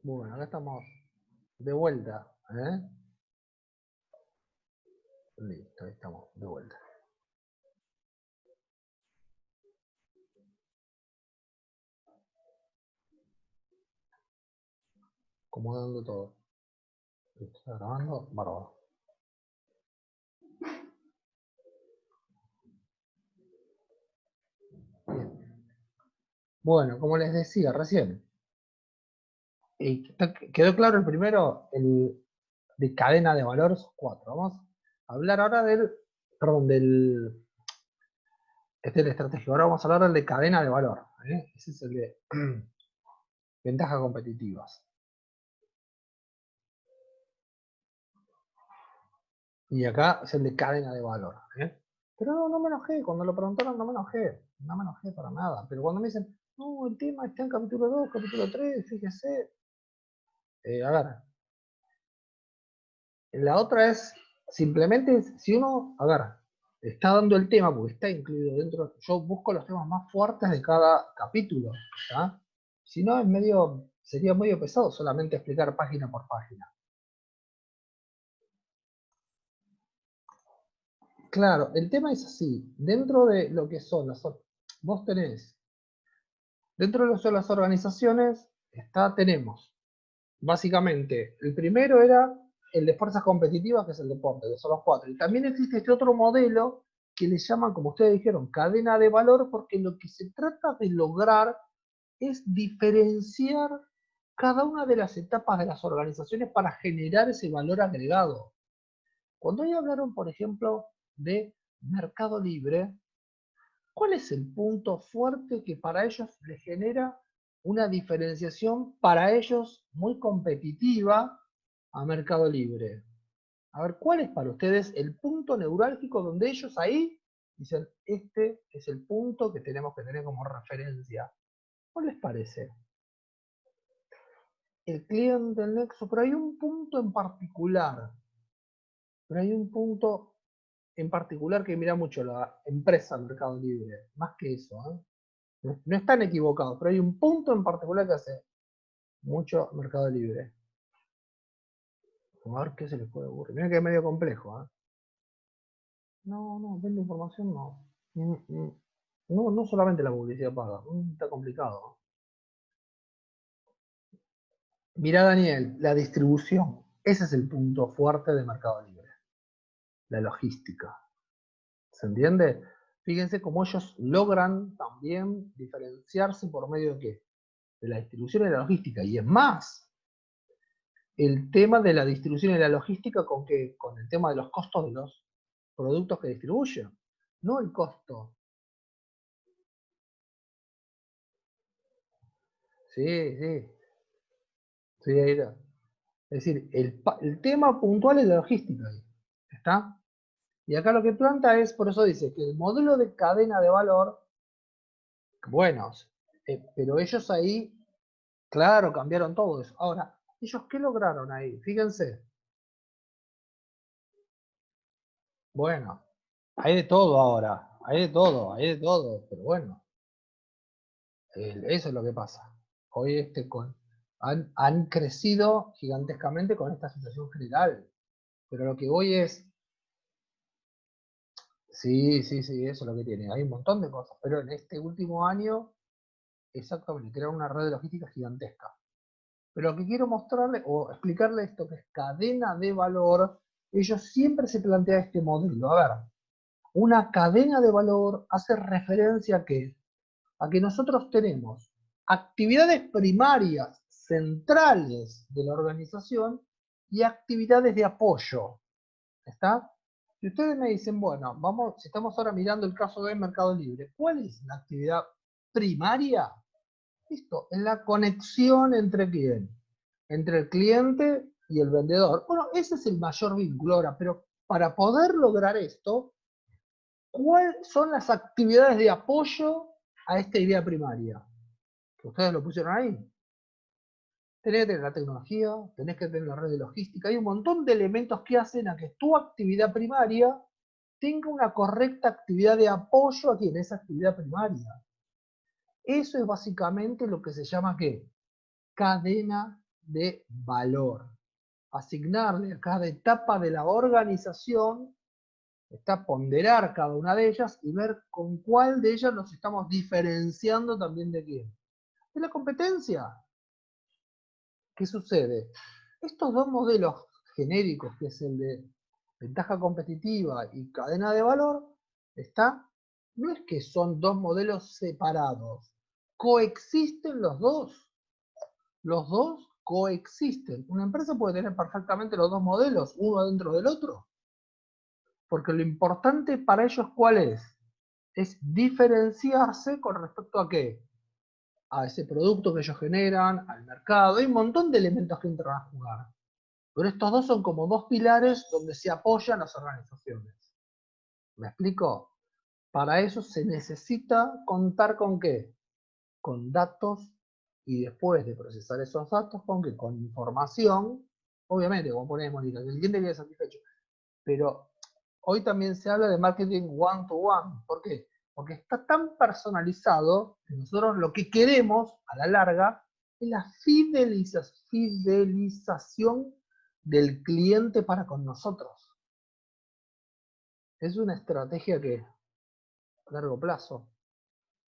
Bueno, acá estamos de vuelta. Listo, ahí estamos de vuelta. Acomodando todo. ¿Está grabando? Bárbaro. Bien. Bueno, como les decía recién, quedó claro el primero, el de cadena de valor, 4. Vamos a hablar ahora este es el estratégico. Ahora vamos a hablar del de cadena de valor. Ese es el de ventajas competitivas. Y acá es el de cadena de valor. Pero no me enojé, cuando lo preguntaron no me enojé para nada. Pero cuando me dicen, no, el tema está en capítulo 2, capítulo 3, fíjese. A ver, la otra es, simplemente, si uno, a ver, está dando el tema, porque está incluido dentro, yo busco los temas más fuertes de cada capítulo, ¿está? Si no, sería medio pesado solamente explicar página por página. Claro, el tema es así, dentro de lo que son vos tenés, dentro de lo que son las organizaciones, tenemos, básicamente, el primero era el de fuerzas competitivas, que es el deporte, que son los 4. Y también existe este otro modelo que le llaman, como ustedes dijeron, cadena de valor, porque lo que se trata de lograr es diferenciar cada una de las etapas de las organizaciones para generar ese valor agregado. Cuando ellos hablaron, por ejemplo, de Mercado Libre, ¿cuál es el punto fuerte que para ellos les genera una diferenciación para ellos muy competitiva a Mercado Libre? A ver, ¿cuál es para ustedes el punto neurálgico donde ellos ahí dicen, este es el punto que tenemos que tener como referencia? ¿Cuál les parece? El cliente, el nexo, pero hay un punto en particular. Pero hay un punto en particular que mira mucho la empresa Mercado Libre. Más que eso, No están equivocados, pero hay un punto en particular que hace mucho Mercado Libre. A ver qué se les puede ocurrir. Mira que es medio complejo. No, vende información no. No solamente la publicidad paga. Está complicado. Mirá, Daniel, la distribución. Ese es el punto fuerte de Mercado Libre. La logística. ¿Se entiende? Fíjense cómo ellos logran también diferenciarse por medio de qué? De la distribución y la logística. Y es más, el tema de la distribución y la logística con qué? Con el tema de los costos de los productos que distribuyen. No el costo. Sí, sí. Sí, ahí está. Es decir, el tema puntual es la logística. ¿Está? Y acá lo que planta es, por eso dice, que el modelo de cadena de valor, bueno, pero ellos ahí, claro, cambiaron todo eso. Ahora, ¿ellos qué lograron ahí? Fíjense. Bueno, hay de todo ahora, hay de todo, pero bueno, eso es lo que pasa. Hoy han crecido gigantescamente con esta situación general, pero lo que voy es, sí, eso es lo que tiene, hay un montón de cosas, pero en este último año, exactamente, crearon una red de logística gigantesca. Pero lo que quiero mostrarle o explicarle esto que es cadena de valor, ellos siempre se plantea este modelo. A ver, una cadena de valor hace referencia a que nosotros tenemos actividades primarias centrales de la organización y actividades de apoyo. ¿Está? Si ustedes me dicen, bueno, si estamos ahora mirando el caso de Mercado Libre, ¿cuál es la actividad primaria? Listo, es la conexión entre quién, entre el cliente y el vendedor. Bueno, ese es el mayor vínculo ahora, pero para poder lograr esto, ¿cuáles son las actividades de apoyo a esta idea primaria? Que ustedes lo pusieron ahí. Tenés que tener la tecnología, tenés que tener la red de logística, hay un montón de elementos que hacen a que tu actividad primaria tenga una correcta actividad de apoyo a quien esa actividad primaria. Eso es básicamente lo que se llama ¿qué? Cadena de valor. Asignarle a cada etapa de la organización, está ponderar cada una de ellas y ver con cuál de ellas nos estamos diferenciando también de quién. ¿Es la competencia? ¿Qué sucede? Estos dos modelos genéricos, que es el de ventaja competitiva y cadena de valor, no es que son dos modelos separados, coexisten los dos. Los dos coexisten. Una empresa puede tener perfectamente los dos modelos, uno dentro del otro. Porque lo importante para ellos, ¿cuál es? Es diferenciarse con respecto a qué? A ese producto que ellos generan, al mercado. Hay un montón de elementos que entran a jugar. Pero estos dos son como dos pilares donde se apoyan las organizaciones. ¿Me explico? Para eso se necesita contar con ¿qué? Con datos, y después de procesar esos datos, ¿con qué? Con información, obviamente, como ponemos, el cliente quede satisfecho. Pero hoy también se habla de marketing one-to-one. ¿Por qué? Porque está tan personalizado que nosotros lo que queremos, a la larga, es la fidelización del cliente para con nosotros. Es una estrategia que a largo plazo.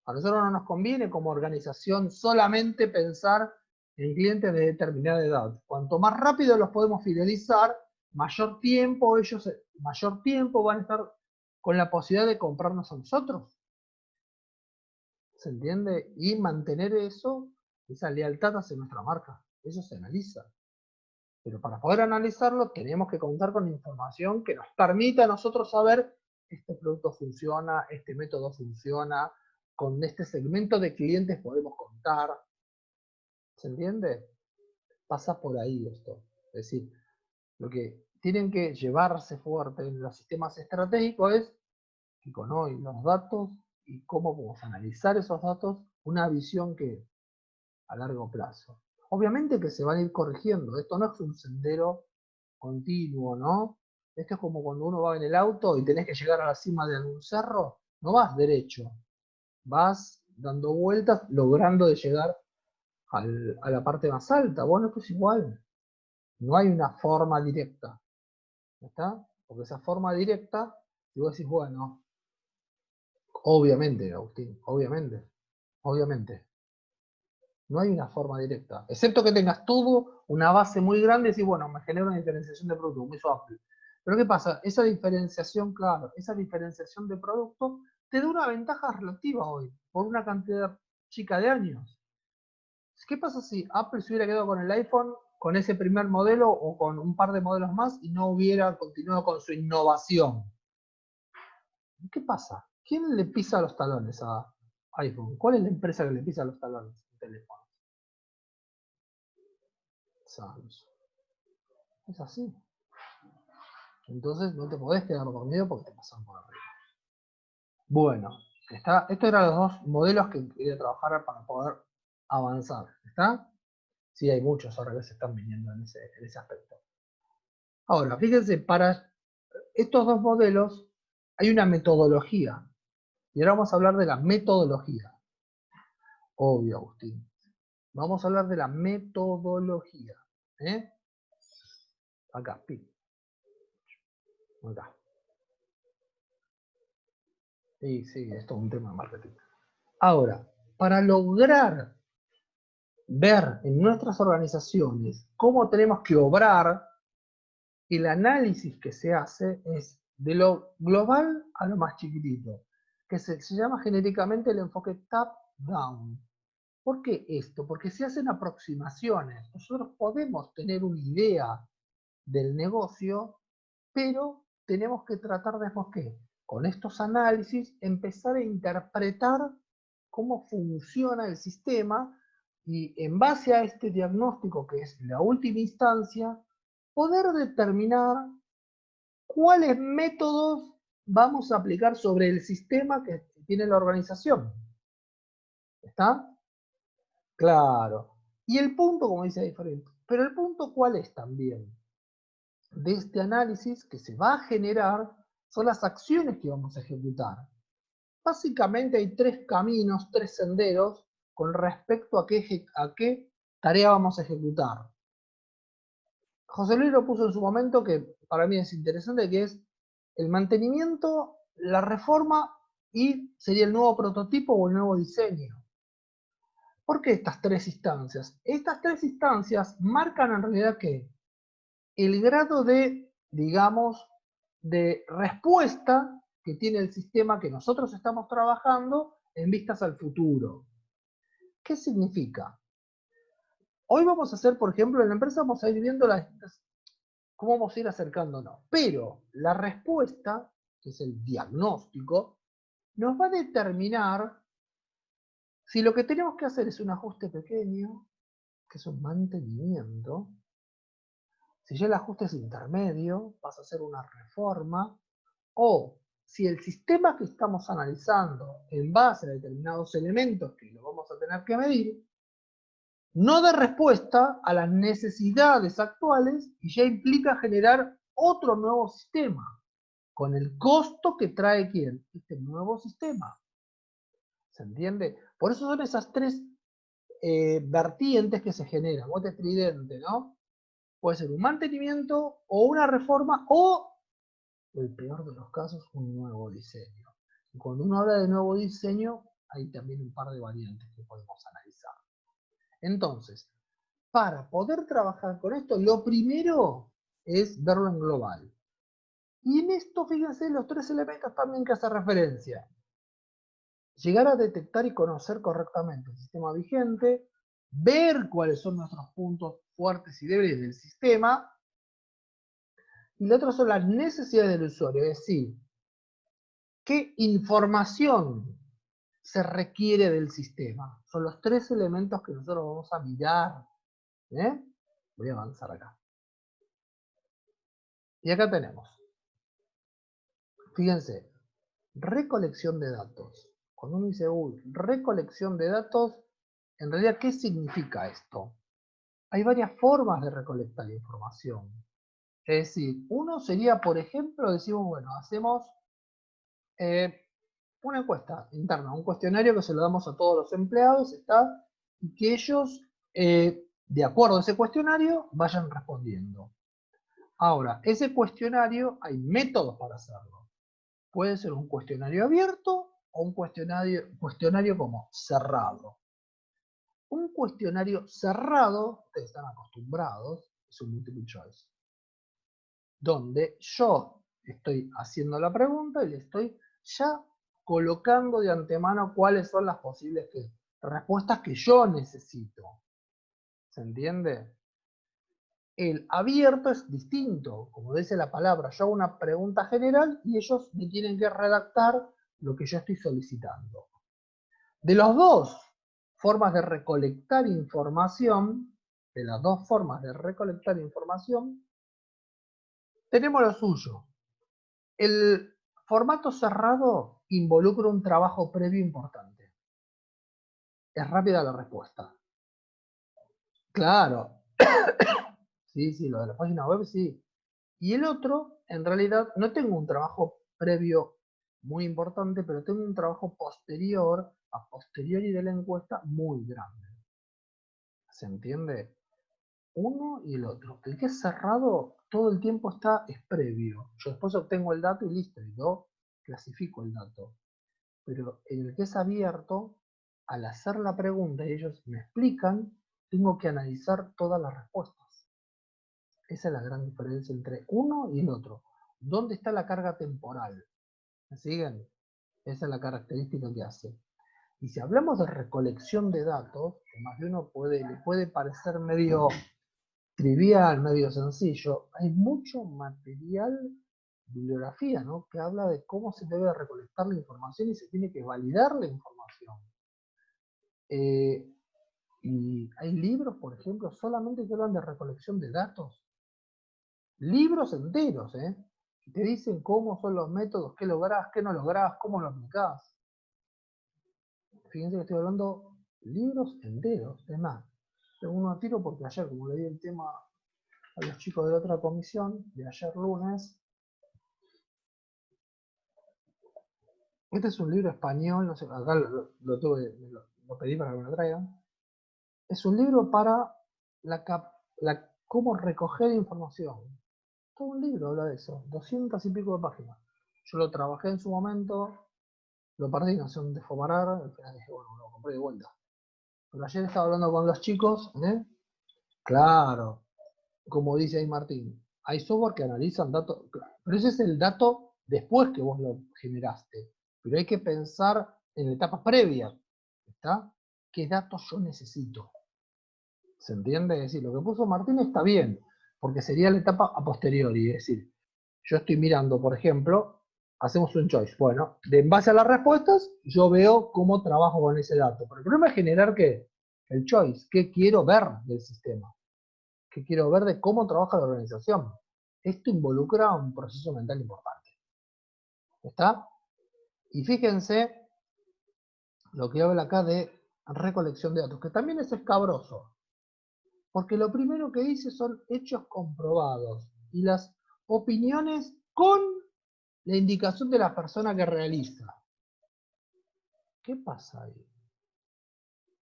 A nosotros no nos conviene como organización solamente pensar en clientes de determinada edad. Cuanto más rápido los podemos fidelizar, mayor tiempo van a estar con la posibilidad de comprarnos a nosotros. ¿Se entiende? Y mantener eso, esa lealtad hacia nuestra marca. Eso se analiza. Pero para poder analizarlo tenemos que contar con información que nos permita a nosotros saber este producto funciona, este método funciona, con este segmento de clientes podemos contar. ¿Se entiende? Pasa por ahí esto. Es decir, lo que tienen que llevarse fuerte en los sistemas estratégicos es que con hoy los datos y cómo podemos analizar esos datos, una visión que a largo plazo. Obviamente que se van a ir corrigiendo. Esto no es un sendero continuo, ¿no? Esto es como cuando uno va en el auto y tenés que llegar a la cima de algún cerro, no vas derecho, vas dando vueltas, logrando de llegar a la parte más alta. Bueno, esto es igual, no hay una forma directa, ¿está? Porque esa forma directa, si vos decís, bueno, obviamente, Agustín, obviamente, no hay una forma directa, excepto que tengas todo, una base muy grande y decís, bueno, me genera una diferenciación de producto muy suave. Pero ¿qué pasa? Esa diferenciación, claro, esa diferenciación de producto te da una ventaja relativa hoy, por una cantidad chica de años. ¿Qué pasa si Apple se hubiera quedado con el iPhone, con ese primer modelo o con un par de modelos más y no hubiera continuado con su innovación? ¿Qué pasa? ¿Quién le pisa los talones a iPhone? ¿Cuál es la empresa que le pisa los talones a teléfono? Samsung. Es así. Entonces no te podés quedar dormido porque te pasan por arriba. Bueno, estos eran los dos modelos que quería trabajar para poder avanzar. ¿Está? Sí, hay muchos ahora que se están viniendo en ese aspecto. Ahora, fíjense, para estos dos modelos hay una metodología. Y ahora vamos a hablar de la metodología. Obvio, Agustín. Vamos a hablar de la metodología. ¿Eh? Acá, pim. Acá. Sí, sí, esto es un tema de marketing. Ahora, para lograr ver en nuestras organizaciones cómo tenemos que obrar, el análisis que se hace es de lo global a lo más chiquitito, que se llama genéricamente el enfoque top-down. ¿Por qué esto? Porque se hacen aproximaciones. Nosotros podemos tener una idea del negocio, pero tenemos que tratar de, ¿qué? Con estos análisis, empezar a interpretar cómo funciona el sistema y en base a este diagnóstico, que es la última instancia, poder determinar cuáles métodos vamos a aplicar sobre el sistema que tiene la organización. ¿Está? Claro. Y el punto, como dice, es diferente. Pero el punto, ¿cuál es también? De este análisis que se va a generar son las acciones que vamos a ejecutar. Básicamente hay tres caminos, tres senderos con respecto a qué tarea vamos a ejecutar. José Luis lo puso en su momento, que para mí es interesante, que es el mantenimiento, la reforma y sería el nuevo prototipo o el nuevo diseño. ¿Por qué estas tres instancias? Estas tres instancias marcan en realidad que el grado de, digamos, de respuesta que tiene el sistema que nosotros estamos trabajando en vistas al futuro. ¿Qué significa? Hoy vamos a hacer, por ejemplo, en la empresa vamos a ir viendo cómo vamos a ir acercándonos. Pero la respuesta, que es el diagnóstico, nos va a determinar si lo que tenemos que hacer es un ajuste pequeño, que es un mantenimiento. Si ya el ajuste es intermedio, pasa a ser una reforma. O si el sistema que estamos analizando en base a determinados elementos que lo vamos a tener que medir, no da respuesta a las necesidades actuales y ya implica generar otro nuevo sistema, con el costo que trae ¿quién? Este nuevo sistema. ¿Se entiende? Por eso son esas tres vertientes que se generan, bote tridente, ¿no? Puede ser un mantenimiento o una reforma o, el peor de los casos, un nuevo diseño. Y cuando uno habla de nuevo diseño, hay también un par de variantes que podemos analizar. Entonces, para poder trabajar con esto, lo primero es verlo en global. Y en esto, fíjense, los tres elementos también que hace referencia. Llegar a detectar y conocer correctamente el sistema vigente, ver cuáles son nuestros puntos fuertes y débiles del sistema, y la otra son las necesidades del usuario, es decir, qué información se requiere del sistema. Son los tres elementos que nosotros vamos a mirar. Voy a avanzar acá. Y acá tenemos, fíjense, recolección de datos. Cuando uno dice, uy, recolección de datos, en realidad, ¿qué significa esto? Hay varias formas de recolectar información. Es decir, uno sería, por ejemplo, decimos, bueno, hacemos una encuesta interna, un cuestionario que se lo damos a todos los empleados, ¿está? Y que ellos, de acuerdo a ese cuestionario, vayan respondiendo. Ahora, ese cuestionario, hay métodos para hacerlo. Puede ser un cuestionario abierto o un cuestionario como cerrado. Un cuestionario cerrado, ustedes están acostumbrados, es un multiple choice, donde yo estoy haciendo la pregunta y le estoy ya colocando de antemano cuáles son las posibles respuestas que yo necesito. ¿Se entiende? El abierto es distinto, como dice la palabra, yo hago una pregunta general y ellos me tienen que redactar lo que yo estoy solicitando. De las dos formas de recolectar información, tenemos lo suyo. El formato cerrado involucra un trabajo previo importante. Es rápida la respuesta. Claro. Sí, lo de la página web sí. Y el otro, en realidad, no tengo un trabajo previo muy importante, pero tengo un trabajo posterior, a posteriori de la encuesta, muy grande. ¿Se entiende? Uno y el otro. El que es cerrado, todo el tiempo es previo. Yo después obtengo el dato y listo, y yo clasifico el dato. Pero en el que es abierto, al hacer la pregunta y ellos me explican, tengo que analizar todas las respuestas. Esa es la gran diferencia entre uno y el otro. ¿Dónde está la carga temporal? ¿Me siguen? Esa es la característica que hace. Y si hablamos de recolección de datos, que más de uno le puede parecer medio trivial, medio sencillo, hay mucho material, bibliografía, ¿no? Que habla de cómo se debe recolectar la información y se tiene que validar la información. Y hay libros, por ejemplo, solamente que hablan de recolección de datos. Libros enteros, que te dicen cómo son los métodos, qué lográs, qué no lográs, cómo lo aplicás. Fíjense que estoy hablando libros enteros. Es más, tengo uno a tiro porque ayer, como le di el tema a los chicos de la otra comisión, de ayer lunes, este es un libro español, no sé, acá lo pedí para que me lo traigan. Es un libro para la cómo recoger información. Todo un libro habla de eso, 200 y pico de páginas. Yo lo trabajé en su momento, lo perdí, no sé dónde fue a parar, al final dije, bueno, lo compré de vuelta. Pero ayer estaba hablando con los chicos, claro, como dice ahí Martín, hay software que analizan datos, pero ese es el dato después que vos lo generaste. Pero hay que pensar en la etapa previa, ¿está? ¿Qué datos yo necesito? ¿Se entiende? Es decir, lo que puso Martín está bien, porque sería la etapa a posteriori, es decir, yo estoy mirando, por ejemplo, hacemos un choice. Bueno, en base a las respuestas, yo veo cómo trabajo con ese dato. Pero el problema es generar ¿qué? El choice. ¿Qué quiero ver del sistema? ¿Qué quiero ver de cómo trabaja la organización? Esto involucra un proceso mental importante. ¿Está? Y fíjense lo que habla acá de recolección de datos, que también es escabroso. Porque lo primero que dice son hechos comprobados y las opiniones con la indicación de la persona que realiza. ¿Qué pasa ahí?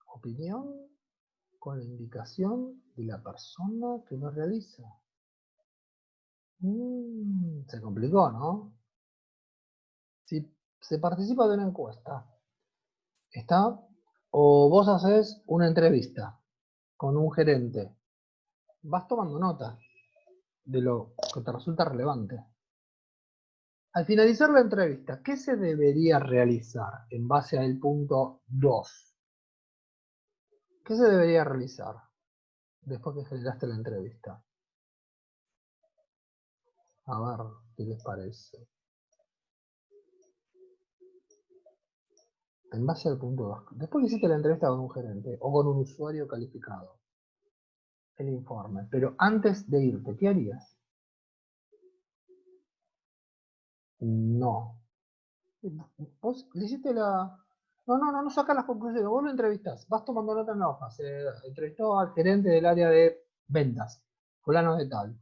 Opinión con la indicación de la persona que lo realiza. Se complicó, ¿no? Si se participa de una encuesta, ¿está? O vos haces una entrevista con un gerente, vas tomando nota de lo que te resulta relevante. Al finalizar la entrevista, ¿qué se debería realizar en base al punto 2? ¿Qué se debería realizar después que generaste la entrevista? A ver, ¿qué les parece? En base al punto 2. Después que hiciste la entrevista con un gerente o con un usuario calificado, el informe. Pero antes de irte, ¿qué harías? No. Vos le hiciste la... No sacas las conclusiones, vos lo entrevistás, vas tomando nota en la hoja. Se entrevistó al gerente del área de ventas, fulano de tal.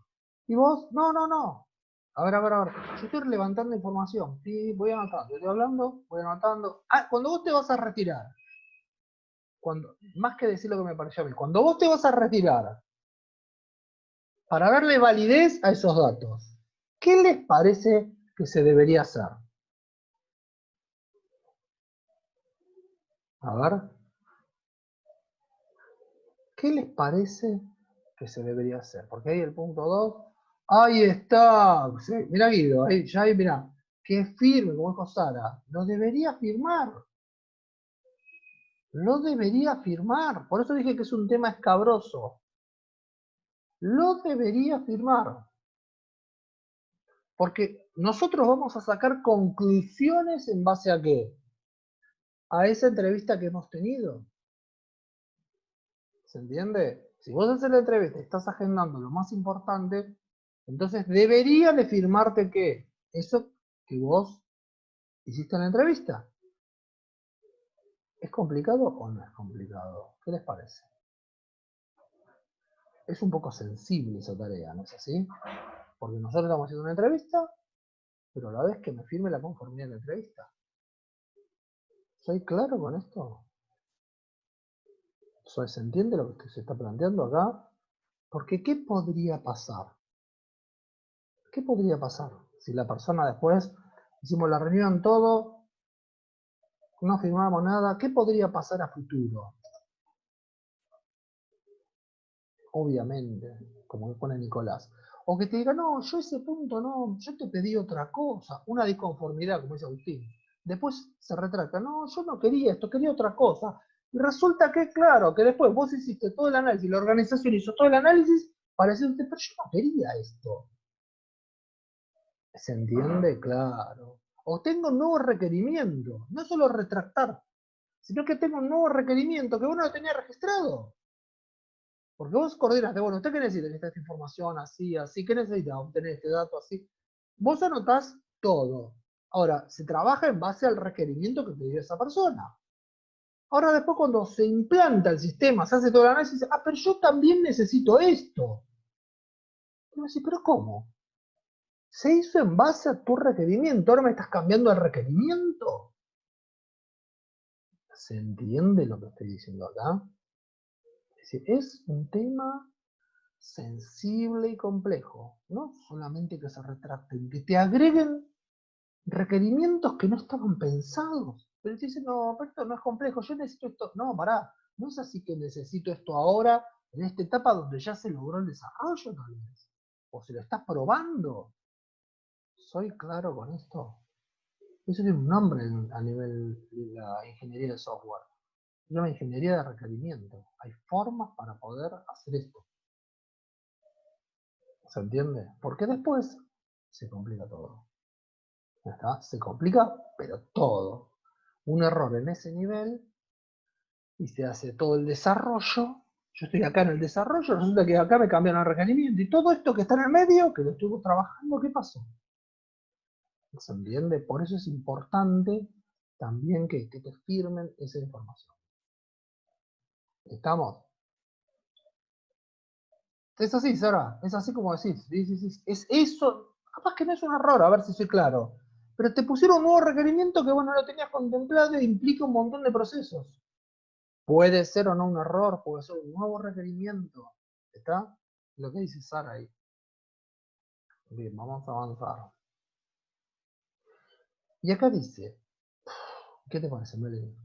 Y vos, no. A ver. Yo estoy levantando información. Sí, voy anotando. Estoy hablando, voy anotando. Ah, cuando vos te vas a retirar, más que decir lo que me pareció a mí, cuando vos te vas a retirar, para darle validez a esos datos, ¿qué les parece que se debería hacer? A ver. ¿Qué les parece que se debería hacer? Porque ahí el punto 2, ahí está, sí, mirá Guido, ahí mirá, que firme, como dijo Sara, lo debería firmar, lo debería firmar, por eso dije que es un tema escabroso, lo debería firmar, porque nosotros vamos a sacar conclusiones en base a ¿qué? A esa entrevista que hemos tenido. ¿Se entiende? Si vos haces la entrevista y estás agendando lo más importante, entonces debería de firmarte ¿qué? Eso que vos hiciste en la entrevista. ¿Es complicado o no es complicado? ¿Qué les parece? Es un poco sensible esa tarea, ¿no es así? Porque nosotros estamos haciendo una entrevista, pero a la vez que me firme la conformidad de la entrevista. ¿Soy claro con esto? ¿Se entiende lo que se está planteando acá? Porque ¿qué podría pasar? ¿Qué podría pasar si la persona después hicimos la reunión, todo, no firmamos nada? ¿Qué podría pasar a futuro? Obviamente, como pone Nicolás. O que te diga, no, yo ese punto no, yo te pedí otra cosa, una disconformidad, como dice Agustín. Después se retracta, no, yo no quería esto, quería otra cosa. Y resulta que, claro, que después vos hiciste todo el análisis, la organización hizo todo el análisis para decirte, pero yo no quería esto. ¿Se entiende? Claro. O tengo un nuevo requerimiento, no solo retractar, sino que tengo un nuevo requerimiento que uno lo tenía registrado. Porque vos coordinaste, bueno, ¿usted qué necesita? Necesita esta información así, así, ¿qué necesita? Obtener este dato así. Vos anotás todo. Ahora, se trabaja en base al requerimiento que te dio esa persona. Ahora después cuando se implanta el sistema, se hace todo el análisis, ah, pero yo también necesito esto. Y vos decís, ¿pero cómo? Se hizo en base a tu requerimiento, ahora me estás cambiando el requerimiento. ¿Se entiende lo que estoy diciendo acá? Es decir, es un tema sensible y complejo. No solamente que se retracten, que te agreguen requerimientos que no estaban pensados. Pero te dicen, no, pero esto no es complejo, yo necesito esto. No, pará, no es así que necesito esto ahora, en esta etapa donde ya se logró el desarrollo tal vez. O se lo estás probando. ¿Soy claro con esto? Eso tiene un nombre a nivel de la ingeniería de software. Se llama ingeniería de requerimiento. Hay formas para poder hacer esto. ¿Se entiende? Porque después se complica todo. ¿Ya está? Se complica, pero todo. Un error en ese nivel y se hace todo el desarrollo. Yo estoy acá en el desarrollo, resulta que acá me cambian el requerimiento y todo esto que está en el medio, que lo estuve trabajando, ¿qué pasó? ¿Se entiende? Por eso es importante también que te firmen esa información. ¿Estamos? Es así, Sara, es así como decís. Sí, sí, sí. Es eso, capaz que no es un error, a ver si soy claro. Pero te pusieron un nuevo requerimiento que vos no lo tenías contemplado e implica un montón de procesos. Puede ser o no un error, puede ser un nuevo requerimiento. ¿Está? Lo que dice Sara ahí. Bien, vamos a avanzar. Y acá dice, ¿qué te parece, Melanie?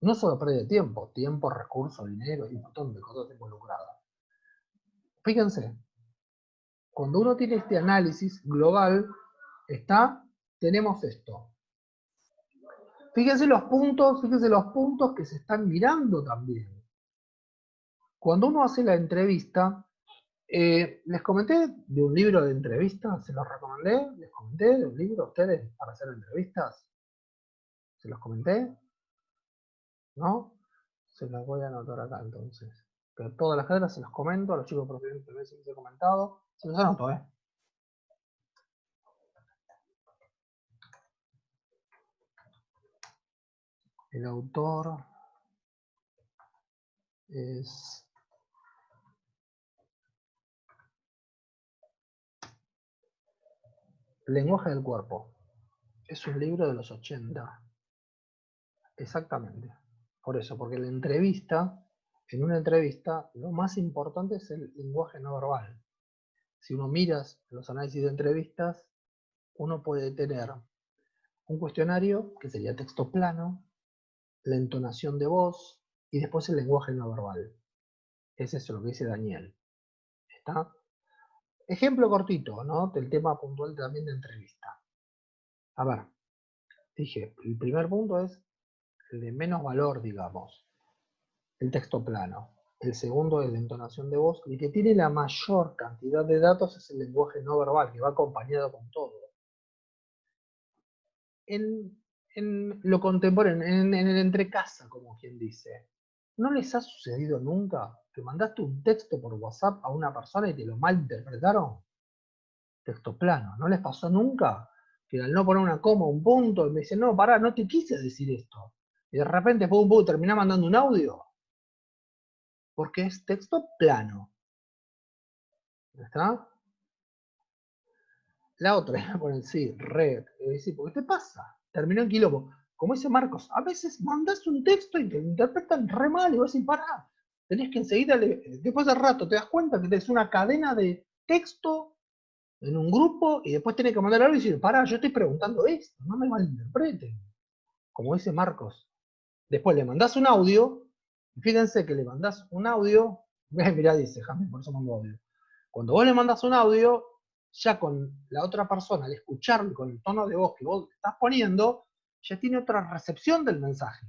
No solo pérdida de tiempo, recursos, dinero y un montón de cosas involucradas. Fíjense, cuando uno tiene este análisis global, tenemos esto. Fíjense los puntos que se están mirando también. Cuando uno hace la entrevista, les comenté de un libro de entrevistas, se los recomendé, les comenté de un libro a ustedes para hacer entrevistas, se los comenté, ¿no? Se los voy a anotar acá entonces. Que todas las carreras se los comento, a los chicos profesionales también se los he comentado, se los anoto, El autor es Lenguaje del cuerpo. Es un libro de los 80. Exactamente. Por eso, porque en una entrevista, lo más importante es el lenguaje no verbal. Si uno mira los análisis de entrevistas, uno puede tener un cuestionario, que sería texto plano, la entonación de voz, y después el lenguaje no verbal. Es eso lo que dice Daniel. ¿Está? Ejemplo cortito, ¿no? Del tema puntual también de entrevista. A ver, dije, el primer punto es el de menos valor, digamos, el texto plano. El segundo es la entonación de voz. El que tiene la mayor cantidad de datos es el lenguaje no verbal, que va acompañado con todo. En lo contemporáneo, en el entrecasa, como quien dice, ¿no les ha sucedido nunca que mandaste un texto por WhatsApp a una persona y te lo malinterpretaron? Texto plano. ¿No les pasó nunca que al no poner una coma, un punto, me dicen, no, pará, no te quise decir esto? Y de repente, pum, terminás mandando un audio. Porque es texto plano. ¿Está? La otra, ponen sí, red. Sí, ¿por qué te pasa? Terminó en quilombo. Como dice Marcos, a veces mandas un texto y te lo interpretan re mal y vos decís, pará. Tenés que enseguida, después de rato, te das cuenta que tenés una cadena de texto en un grupo y después tenés que mandar algo y decir, pará, yo estoy preguntando esto, no me malinterpreten. Como dice Marcos. Después le mandás un audio, y fíjense que le mandás un audio, mirá, dice Jaime, por eso mando audio. Cuando vos le mandás un audio, ya con la otra persona, al escucharlo con el tono de voz que vos estás poniendo, ya tiene otra recepción del mensaje.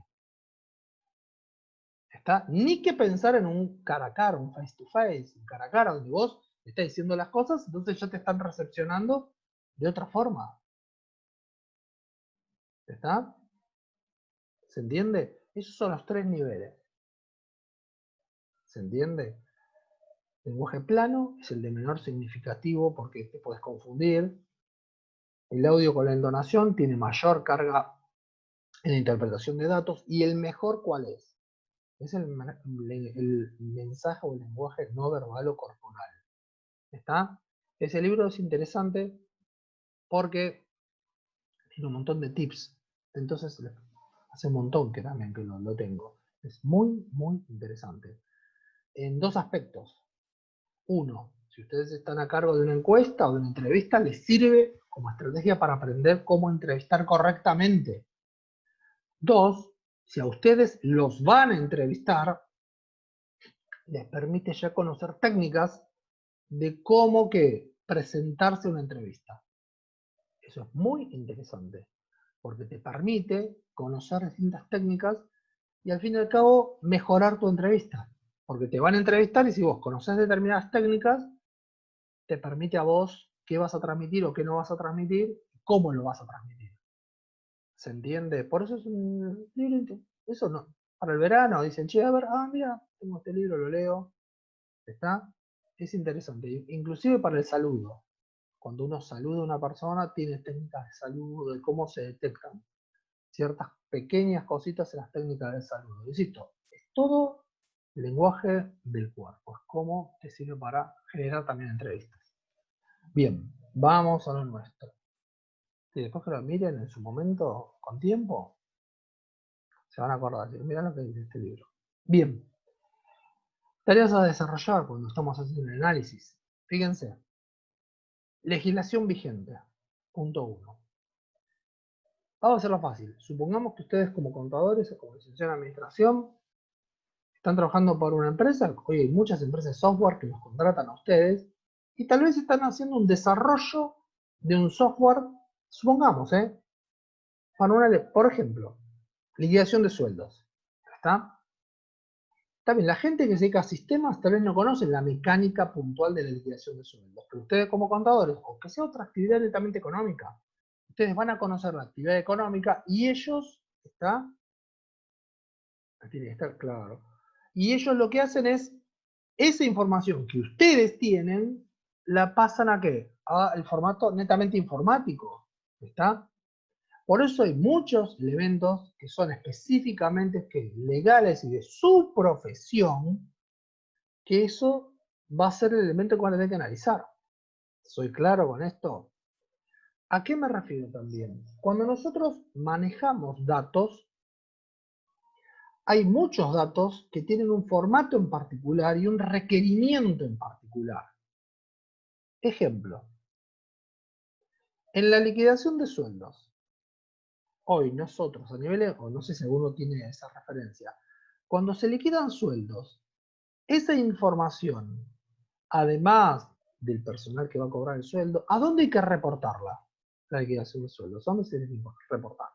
¿Está? Ni que pensar en un cara a cara, un face to face, un cara a cara, donde vos estás diciendo las cosas, entonces ya te están recepcionando de otra forma. ¿Está? ¿Se entiende? Esos son los 3 niveles. ¿Se entiende? Lenguaje plano es el de menor significativo porque te puedes confundir. El audio con la entonación tiene mayor carga en la interpretación de datos. ¿Y el mejor cuál es? Es el mensaje o el lenguaje no verbal o corporal. ¿Está? Ese libro es interesante porque tiene un montón de tips. Entonces, hace un montón que también que lo tengo. Es muy, muy interesante. En 2 aspectos. Uno, si ustedes están a cargo de una encuesta o de una entrevista, les sirve como estrategia para aprender cómo entrevistar correctamente. Dos, si a ustedes los van a entrevistar, les permite ya conocer técnicas de cómo presentarse una entrevista. Eso es muy interesante, porque te permite conocer distintas técnicas y al fin y al cabo mejorar tu entrevista. Porque te van a entrevistar y si vos conocés determinadas técnicas, te permite a vos qué vas a transmitir o qué no vas a transmitir, cómo lo vas a transmitir. ¿Se entiende? Por eso es un libro, eso no. Para el verano dicen, che, a ver, mira, tengo este libro, lo leo. ¿Está? Es interesante. Inclusive para el saludo. Cuando uno saluda a una persona, tiene técnicas de saludo, de cómo se detectan ciertas pequeñas cositas en las técnicas de saludo. Insisto, es todo lenguaje del cuerpo. Es cómo te sirve para generar también entrevistas. Bien, vamos a lo nuestro. Y después que lo miren en su momento, con tiempo, se van a acordar. Mirá lo que dice este libro. Bien. Tareas a desarrollar cuando estamos haciendo un análisis. Fíjense. Legislación vigente. Punto 1. Vamos a hacerlo fácil. Supongamos que ustedes como contadores o como licenciados en administración están trabajando para una empresa. Hoy hay muchas empresas de software que los contratan a ustedes y tal vez están haciendo un desarrollo de un software, supongamos, por ejemplo, liquidación de sueldos. ¿Está? También la gente que se dedica a sistemas tal vez no conoce la mecánica puntual de la liquidación de sueldos. Pero ustedes como contadores, o que sea otra actividad netamente económica, ustedes van a conocer la actividad económica y ellos, ¿está? Tiene que estar claro. Y ellos lo que hacen es, esa información que ustedes tienen, la pasan ¿a qué? Al formato netamente informático. ¿Está? Por eso hay muchos elementos que son específicamente legales y de su profesión, que eso va a ser el elemento que van a tener que analizar. ¿Soy claro con esto? ¿A qué me refiero también? Cuando nosotros manejamos datos, hay muchos datos que tienen un formato en particular y un requerimiento en particular. Ejemplo, en la liquidación de sueldos, hoy nosotros a nivel, o no sé si alguno tiene esa referencia, cuando se liquidan sueldos, esa información, además del personal que va a cobrar el sueldo, ¿a dónde hay que reportarla? La liquidación de sueldos, ¿a dónde se le tiene que reportar?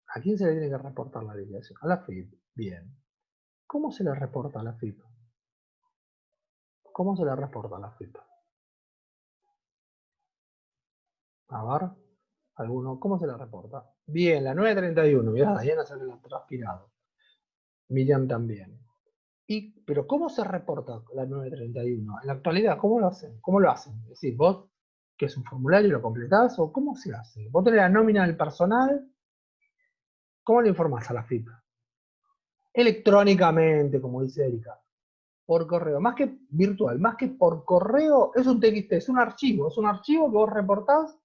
¿A quién se le tiene que reportar la liquidación? A la FIP. Bien. ¿Cómo se le reporta a la FIP? ¿Cómo se le reporta a la FIP? A ver, ¿cómo se le reporta? Bien, la 931, mirá, Diana se le ha transpirado. Miriam también. Pero ¿cómo se reporta la 931? En la actualidad, ¿cómo lo hacen? ¿Cómo lo hacen? Es decir, vos, que es un formulario, lo completás, o ¿cómo se hace? Vos tenés la nómina del personal, ¿cómo le informás a la FIP? Electrónicamente, como dice Erika. Por correo, más que virtual, más que por correo, es un TXT, es un archivo que vos reportás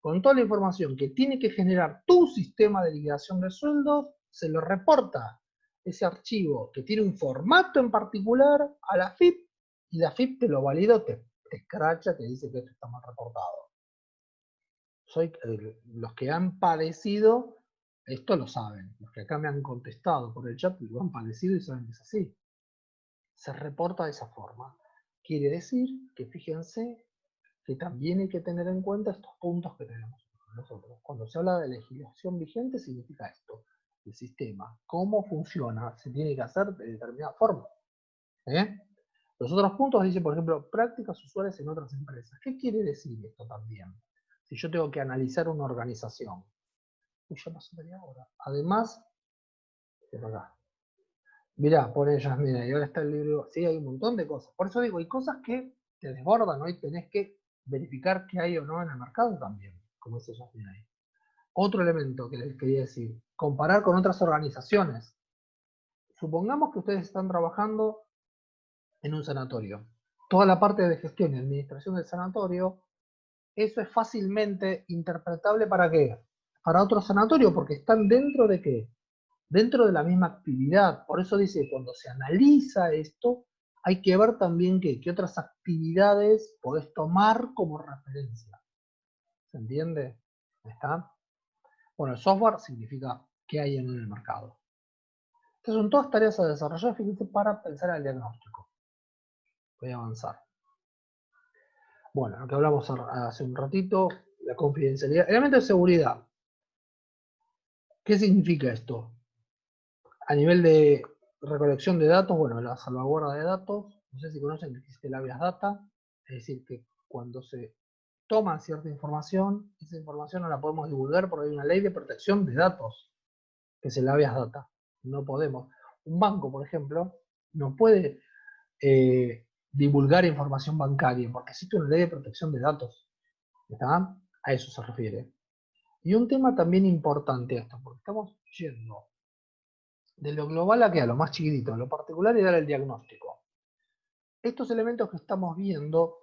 con toda la información que tiene que generar tu sistema de liquidación de sueldos, se lo reporta ese archivo que tiene un formato en particular a la FIP y la FIP te lo valida, te escracha, te dice que esto está mal reportado. Los que han padecido, esto lo saben, los que acá me han contestado por el chat lo han padecido y saben que es así. Se reporta de esa forma. Quiere decir que fíjense que también hay que tener en cuenta estos puntos que tenemos nosotros. Cuando se habla de legislación vigente significa esto, el sistema, cómo funciona, se tiene que hacer de determinada forma. Los otros puntos dicen, por ejemplo, prácticas usuales en otras empresas. ¿Qué quiere decir esto también? Si yo tengo que analizar una organización. Y yo no sabría ahora. Además, por acá. Mirá, por ellas, mira, y ahora está el libro. Sí, hay un montón de cosas. Por eso digo, hay cosas que te desbordan, hoy tenés que verificar qué hay o no en el mercado también, como dice Jasmine ahí. Otro elemento que les quería decir, comparar con otras organizaciones. Supongamos que ustedes están trabajando en un sanatorio. Toda la parte de gestión y administración del sanatorio, eso es fácilmente interpretable ¿para qué? Para otro sanatorio, porque están dentro de ¿qué? Dentro de la misma actividad. Por eso dice, cuando se analiza esto, hay que ver también qué otras actividades podés tomar como referencia. ¿Se entiende? ¿Está? Bueno, el software significa qué hay en el mercado. Estas son todas tareas a desarrollar, fíjense, para pensar el diagnóstico. Voy a avanzar. Bueno, lo que hablamos hace un ratito, la confidencialidad. Elemento de seguridad. ¿Qué significa esto? A nivel de recolección de datos, bueno, la salvaguarda de datos, no sé si conocen que existe el habeas data, es decir, que cuando se toma cierta información, esa información no la podemos divulgar porque hay una ley de protección de datos, que es el habeas data. No podemos. Un banco, por ejemplo, no puede divulgar información bancaria porque existe una ley de protección de datos. ¿Está? A eso se refiere. Y un tema también importante esto, porque estamos yendo de lo global a lo más chiquitito, lo particular y dar el diagnóstico. Estos elementos que estamos viendo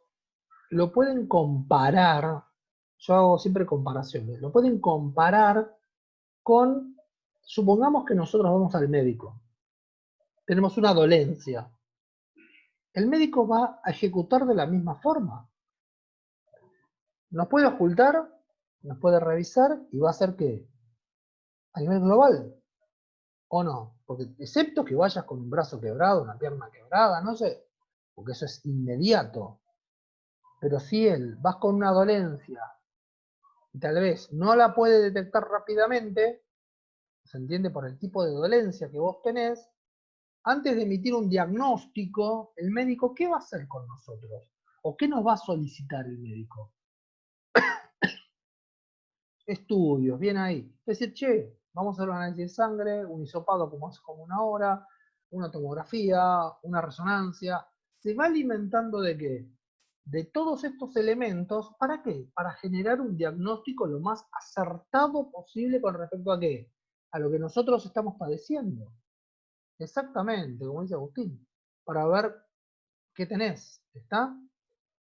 lo pueden comparar, yo hago siempre comparaciones, lo pueden comparar con, supongamos que nosotros vamos al médico, tenemos una dolencia, el médico va a ejecutar de la misma forma, nos puede ocultar, nos puede revisar y va a hacer que a nivel global, ¿o no? Porque excepto que vayas con un brazo quebrado, una pierna quebrada, no sé, porque eso es inmediato. Pero si vas con una dolencia y tal vez no la puede detectar rápidamente, ¿se entiende? Por el tipo de dolencia que vos tenés, antes de emitir un diagnóstico, el médico, ¿qué va a hacer con nosotros? ¿O qué nos va a solicitar el médico? Estudios, bien ahí. Es decir, che, vamos a hacer un análisis de sangre, un hisopado como hace como una hora, una tomografía, una resonancia. Se va alimentando de qué? De todos estos elementos, ¿para qué? Para generar un diagnóstico lo más acertado posible con respecto a qué? A lo que nosotros estamos padeciendo. Exactamente, como dice Agustín. Para ver qué tenés, ¿está?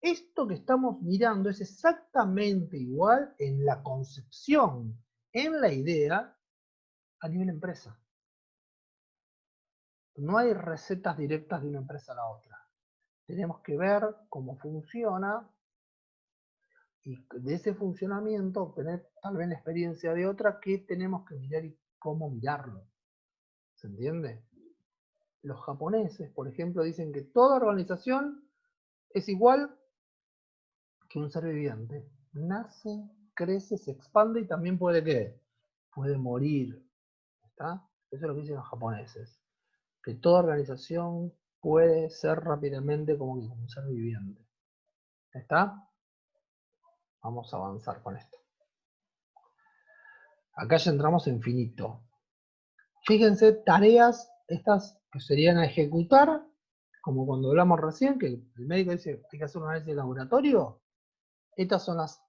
Esto que estamos mirando es exactamente igual en la concepción, en la idea, a nivel empresa. No hay recetas directas de una empresa a la otra. Tenemos que ver cómo funciona y de ese funcionamiento obtener tal vez la experiencia de otra que tenemos que mirar y cómo mirarlo. ¿Se entiende? Los japoneses, por ejemplo, dicen que toda organización es igual que un ser viviente. Nace, crece, se expande y también puede ¿qué? Puede morir. ¿Está? Eso es lo que dicen los japoneses. Que toda organización puede ser rápidamente como un ser viviente. ¿Está? Vamos a avanzar con esto. Acá ya entramos en finito. Fíjense, tareas estas que serían a ejecutar, como cuando hablamos recién, que el médico dice hay que hacer un análisis de laboratorio. Estas son las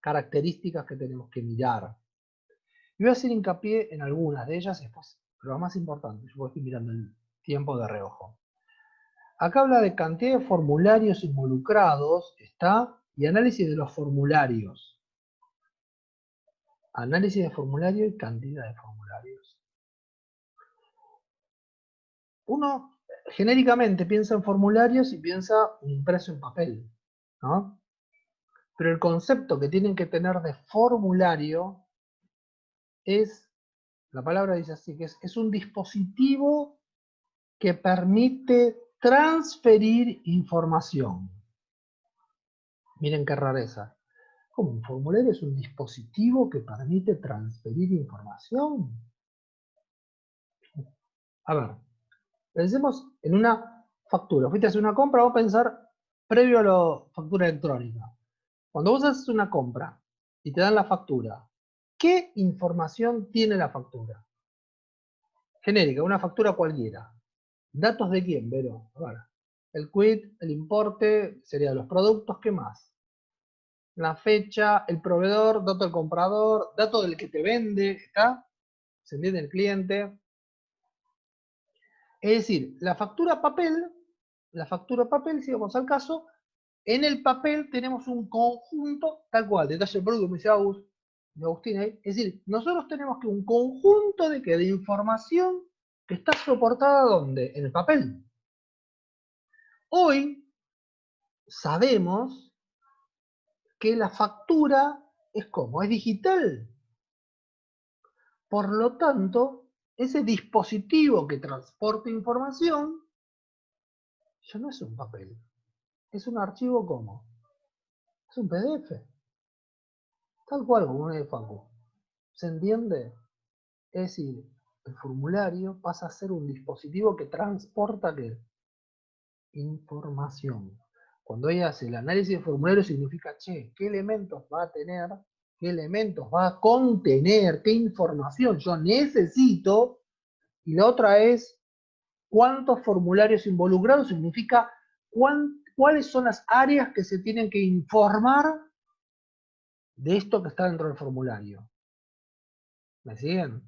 características que tenemos que mirar. Y voy a hacer hincapié en algunas de ellas después, pero lo más importante, yo estoy mirando el tiempo de reojo. Acá habla de cantidad de formularios involucrados, ¿está? Y análisis de los formularios. Análisis de formulario y cantidad de formularios. Uno genéricamente piensa en formularios y piensa impreso en papel, ¿no? Pero el concepto que tienen que tener de formulario es, la palabra dice así, que es un dispositivo que permite transferir información. Miren qué rareza. ¿Cómo? ¿Un formulario es un dispositivo que permite transferir información? A ver, pensemos en una factura. Fuiste a hacer una compra, vamos a pensar previo a la factura electrónica. Cuando vos haces una compra y te dan la factura, ¿qué información tiene la factura? Genérica, una factura cualquiera. ¿Datos de quién, Vero? A ver, el quit, el importe, serían los productos, ¿qué más? La fecha, el proveedor, dato del comprador, dato del que te vende, ¿está? Se entiende el cliente. Es decir, la factura papel, si vamos al caso, en el papel tenemos un conjunto, tal cual, detalle del producto, me dice Agustín ahí. Es decir, nosotros tenemos que un conjunto de información que está soportada ¿dónde? En el papel. Hoy sabemos que la factura es como, es digital. Por lo tanto, ese dispositivo que transporta información ya no es un papel, es un archivo como, es un PDF, tal cual como un Facu. ¿Se entiende? Es decir, el formulario pasa a ser un dispositivo que transporta ¿qué? Información. Cuando ella hace el análisis de formulario significa, che, ¿qué elementos va a tener? ¿Qué elementos va a contener? ¿Qué información yo necesito? Y la otra es, ¿cuántos formularios involucrados? Significa, ¿cuáles son las áreas que se tienen que informar de esto que está dentro del formulario? ¿Me siguen?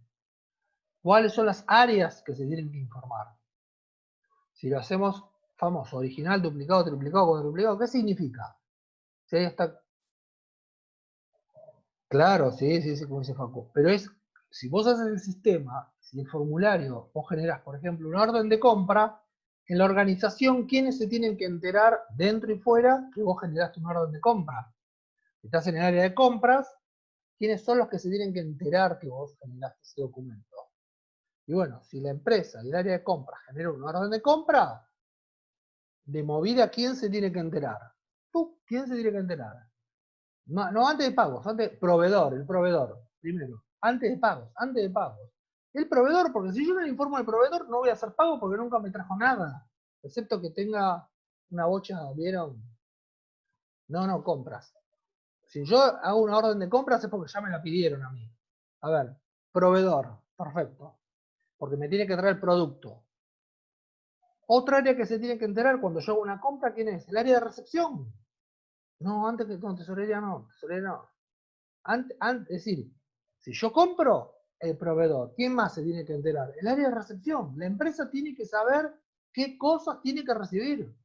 ¿Cuáles son las áreas que se tienen que informar? Si lo hacemos famoso, original, duplicado, triplicado, cuadruplicado, ¿qué significa? Si ahí está. Claro, sí, sí, sí, como dice Facu. Pero es, si vos haces el sistema, si el formulario, vos generás, por ejemplo, una orden de compra, en la organización, ¿quiénes se tienen que enterar dentro y fuera que vos generaste una orden de compra? Si estás en el área de compras, ¿quiénes son los que se tienen que enterar que vos generaste ese documento? Y bueno, si la empresa y el área de compras genera una orden de compra, de movida, ¿quién se tiene que enterar? ¿Tú? ¿Quién se tiene que enterar? No, no antes de pagos, antes, proveedor, el proveedor, primero. Antes de pagos, antes de pagos. El proveedor, porque si yo no le informo al proveedor, no voy a hacer pago porque nunca me trajo nada. Excepto que tenga una bocha, ¿vieron? No, no, compras. Si yo hago una orden de compras es porque ya me la pidieron a mí. A ver, proveedor, perfecto. Porque me tiene que traer el producto. Otra área que se tiene que enterar cuando yo hago una compra, ¿quién es? El área de recepción. No, antes que con tesorería no, tesorería no. Es decir, si yo compro, el proveedor, ¿quién más se tiene que enterar? El área de recepción. La empresa tiene que saber qué cosas tiene que recibir.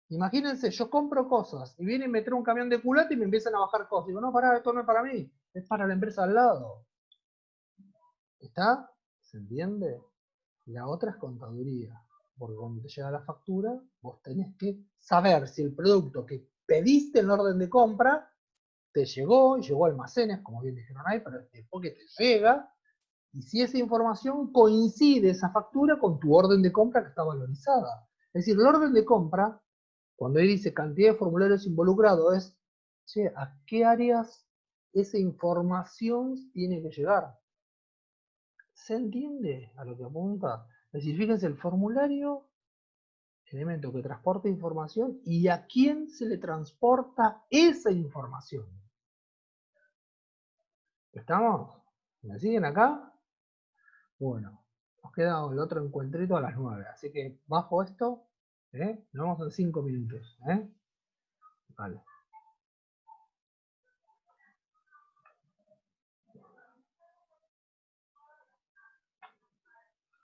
Imagínense, yo compro cosas y viene y me trae un camión de culata y me empiezan a bajar cosas. Digo, no, pará, esto no es para mí, es para la empresa al lado. ¿Está? ¿Se entiende? La otra es contaduría. Porque cuando te llega la factura, vos tenés que saber si el producto que pediste en el orden de compra te llegó y llegó a almacenes, como bien dijeron ahí, pero después que te llega, y si esa información coincide, esa factura, con tu orden de compra que está valorizada. Es decir, el orden de compra, cuando ahí dice cantidad de formularios involucrados, es, che, ¿a qué áreas esa información tiene que llegar? ¿Se entiende a lo que apunta? Es decir, fíjense, el formulario, elemento que transporta información, y a quién se le transporta esa información. ¿Estamos? ¿Me siguen acá? Bueno, nos queda el otro encuentrito a las 9, así que bajo esto, nos vemos en 5 minutos.